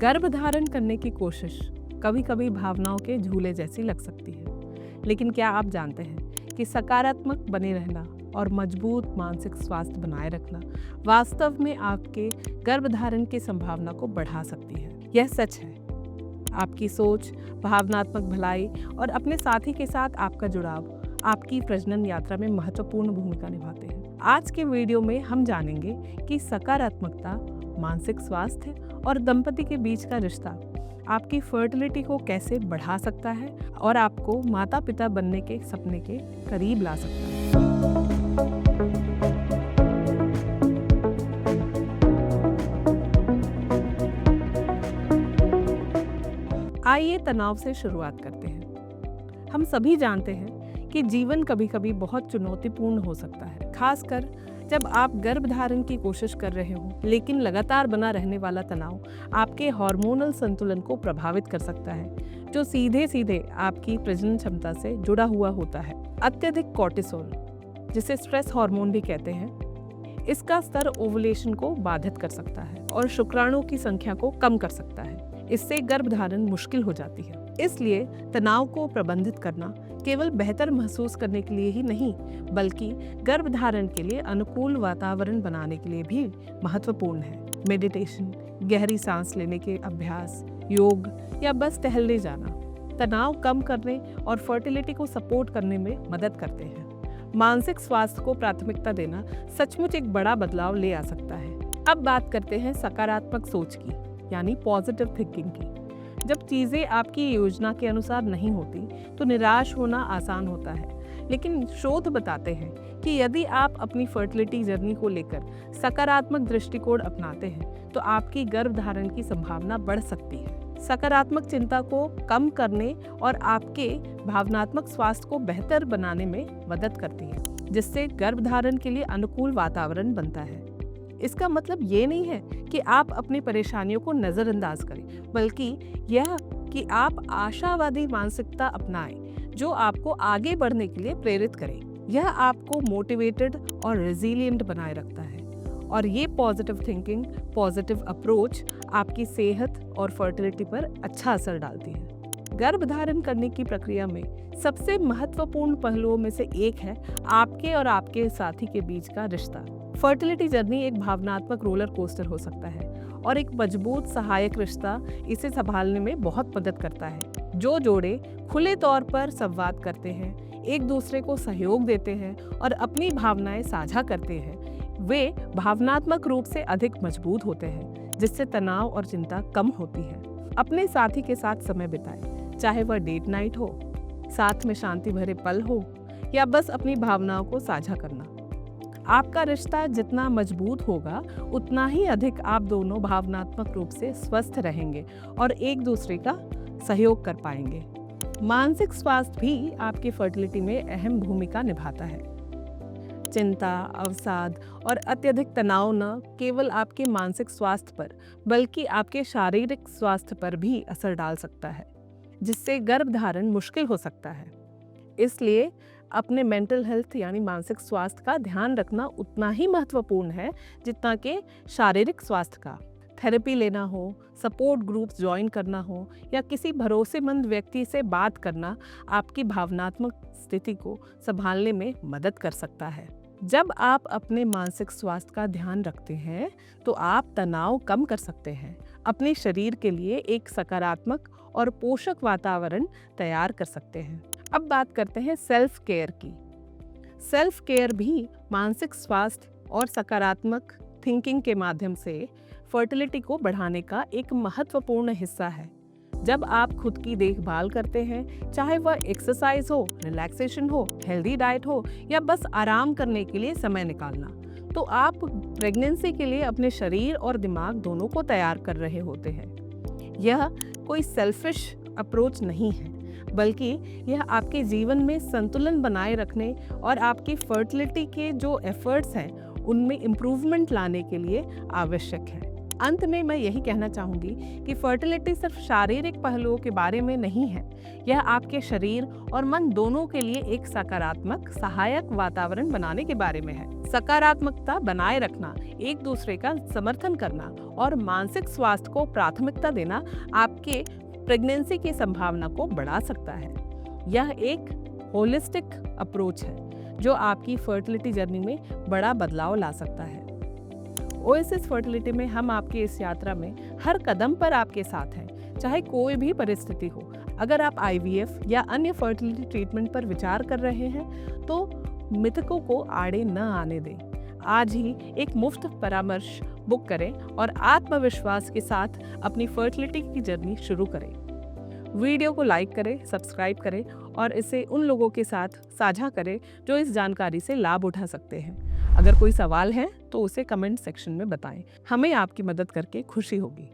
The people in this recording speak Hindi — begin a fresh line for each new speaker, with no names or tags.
गर्भधारण करने की कोशिश कभी कभी भावनाओं के झूले जैसी लग सकती है, लेकिन क्या आप जानते हैं कि सकारात्मक बने रहना और मजबूत मानसिक स्वास्थ्य बनाए रखना वास्तव में आपके गर्भधारण की संभावना को बढ़ा सकती है। यह सच है। आपकी सोच, भावनात्मक भलाई और अपने साथी के साथ आपका जुड़ाव आपकी प्रजनन यात्रा में महत्वपूर्ण भूमिका निभाते हैं। आज के वीडियो में हम जानेंगे कि सकारात्मकता, मानसिक स्वास्थ्य और दंपति के बीच का रिश्ता आपकी फर्टिलिटी को कैसे बढ़ा सकता है और आपको माता पिता बनने के सपने के करीब ला सकता है। आइए तनाव से शुरुआत करते हैं। हम सभी जानते हैं कि जीवन कभी-कभी बहुत चुनौतीपूर्ण हो सकता है, खासकर जब आप गर्भधारण की कोशिश कर रहे हो, लेकिन लगातार बना रहने वाला तनाव आपके हार्मोनल संतुलन को प्रभावित कर सकता है, जो सीधे सीधे आपकी प्रजनन क्षमता से जुड़ा हुआ होता है। अत्यधिक कॉर्टिसोल, जिसे स्ट्रेस हार्मोन भी कहते हैं, इसका स्तर ओवुलेशन को बाधित कर सकता है और शुक्राणु की संख्या को कम कर सकता है। इससे गर्भधारण मुश्किल हो जाती है। इसलिए तनाव को प्रबंधित करना केवल बेहतर महसूस करने के लिए ही नहीं, बल्कि गर्भधारण के लिए अनुकूल वातावरण बनाने के लिए भी महत्वपूर्ण है। मेडिटेशन, गहरी सांस लेने के अभ्यास, योग या बस टहलने जाना तनाव कम करने और फर्टिलिटी को सपोर्ट करने में मदद करते हैं। मानसिक स्वास्थ्य को प्राथमिकता देना सचमुच एक बड़ा बदलाव ले आ सकता है। अब बात करते हैं सकारात्मक सोच की, यानी पॉजिटिव थिंकिंग की। जब चीज़ें आपकी योजना के अनुसार नहीं होती तो निराश होना आसान होता है, लेकिन शोध बताते हैं कि यदि आप अपनी फर्टिलिटी जर्नी को लेकर सकारात्मक दृष्टिकोण अपनाते हैं तो आपकी गर्भधारण की संभावना बढ़ सकती है। सकारात्मक चिंता को कम करने और आपके भावनात्मक स्वास्थ्य को बेहतर बनाने में मदद करती है, जिससे गर्भधारण के लिए अनुकूल वातावरण बनता है। इसका मतलब ये नहीं है कि आप अपनी परेशानियों को नज़रअंदाज करें, बल्कि यह कि आप आशावादी मानसिकता अपनाएं, जो आपको आगे बढ़ने के लिए प्रेरित करे। यह आपको मोटिवेटेड और रेजिलिएंट बनाए रखता है, और ये पॉजिटिव थिंकिंग, पॉजिटिव अप्रोच आपकी सेहत और फर्टिलिटी पर अच्छा असर डालती है। गर्भधारण करने की प्रक्रिया में सबसे महत्वपूर्ण पहलुओं में से एक है आपके और आपके साथी के बीच का रिश्ता। फर्टिलिटी जर्नी एक भावनात्मक रोलर कोस्टर हो सकता है, और एक मजबूत सहायक रिश्ता इसे संभालने में बहुत मदद करता है। जो जोड़े खुले तौर पर संवाद करते हैं, एक दूसरे को सहयोग देते हैं और अपनी भावनाएं साझा करते हैं, वे भावनात्मक रूप से अधिक मजबूत होते हैं, जिससे तनाव और चिंता कम होती है। अपने साथी के साथ समय बिताएं, चाहे वह डेट नाइट हो, साथ में शांति भरे पल हो या बस अपनी भावनाओं को साझा करना। आपका रिश्ता जितना मजबूत होगा, उतना ही अधिक आप दोनों भावनात्मक रूप से स्वस्थ रहेंगे और एक दूसरे का सहयोग कर पाएंगे। मानसिक स्वास्थ्य भी आपकी फर्टिलिटी में अहम भूमिका निभाता है। चिंता, अवसाद और अत्यधिक तनाव न केवल आपके मानसिक स्वास्थ्य पर, बल्कि आपके शारीरिक स्वास्थ्य पर भी असर डाल सकता है, जिससे गर्भधारण मुश्किल हो सकता है। इसलिए अपने मेंटल हेल्थ यानी मानसिक स्वास्थ्य का ध्यान रखना उतना ही महत्वपूर्ण है जितना कि शारीरिक स्वास्थ्य का। थेरेपी लेना हो, सपोर्ट ग्रुप्स ज्वाइन करना हो या किसी भरोसेमंद व्यक्ति से बात करना आपकी भावनात्मक स्थिति को संभालने में मदद कर सकता है। जब आप अपने मानसिक स्वास्थ्य का ध्यान रखते हैं तो आप तनाव कम कर सकते हैं, अपने शरीर के लिए एक सकारात्मक और पोषक वातावरण तैयार कर सकते हैं। अब बात करते हैं सेल्फ केयर की। सेल्फ केयर भी मानसिक स्वास्थ्य और सकारात्मक थिंकिंग के माध्यम से फर्टिलिटी को बढ़ाने का एक महत्वपूर्ण हिस्सा है। जब आप खुद की देखभाल करते हैं, चाहे वह एक्सरसाइज हो, रिलैक्सेशन हो, हेल्दी डाइट हो या बस आराम करने के लिए समय निकालना, तो आप प्रेगनेंसी के लिए अपने शरीर और दिमाग दोनों को तैयार कर रहे होते हैं। यह कोई सेल्फिश अप्रोच नहीं है, बल्कि यह आपके जीवन में संतुलन बनाए रखने और आपकी फर्टिलिटी के जो एफर्ट्स हैं उनमें इम्प्रूवमेंट लाने के लिए आवश्यक है। अंत में मैं यही कहना चाहूँगी कि फर्टिलिटी सिर्फ शारीरिक पहलुओं के बारे में नहीं है, यह आपके शरीर और मन दोनों के लिए एक सकारात्मक, सहायक वातावरण बनाने के बारे में है। सकारात्मकता बनाए रखना, एक दूसरे का समर्थन करना और मानसिक स्वास्थ्य को प्राथमिकता देना आपके प्रेगनेंसी की संभावना को बढ़ा सकता है। यह एक होलिस्टिक अप्रोच है जो आपकी फर्टिलिटी जर्नी में बड़ा बदलाव ला सकता है। ओएसिस फर्टिलिटी में हम आपकी इस यात्रा में हर कदम पर आपके साथ हैं, चाहे कोई भी परिस्थिति हो। अगर आप आईवीएफ या अन्य फर्टिलिटी ट्रीटमेंट पर विचार कर रहे हैं तो मिथकों को आड़े न आने दें। आज ही एक मुफ्त परामर्श बुक करें और आत्मविश्वास के साथ अपनी फर्टिलिटी की जर्नी शुरू करें। वीडियो को लाइक करें, सब्सक्राइब करें और इसे उन लोगों के साथ साझा करें जो इस जानकारी से लाभ उठा सकते हैं। अगर कोई सवाल है तो उसे कमेंट सेक्शन में बताएं। हमें आपकी मदद करके खुशी होगी।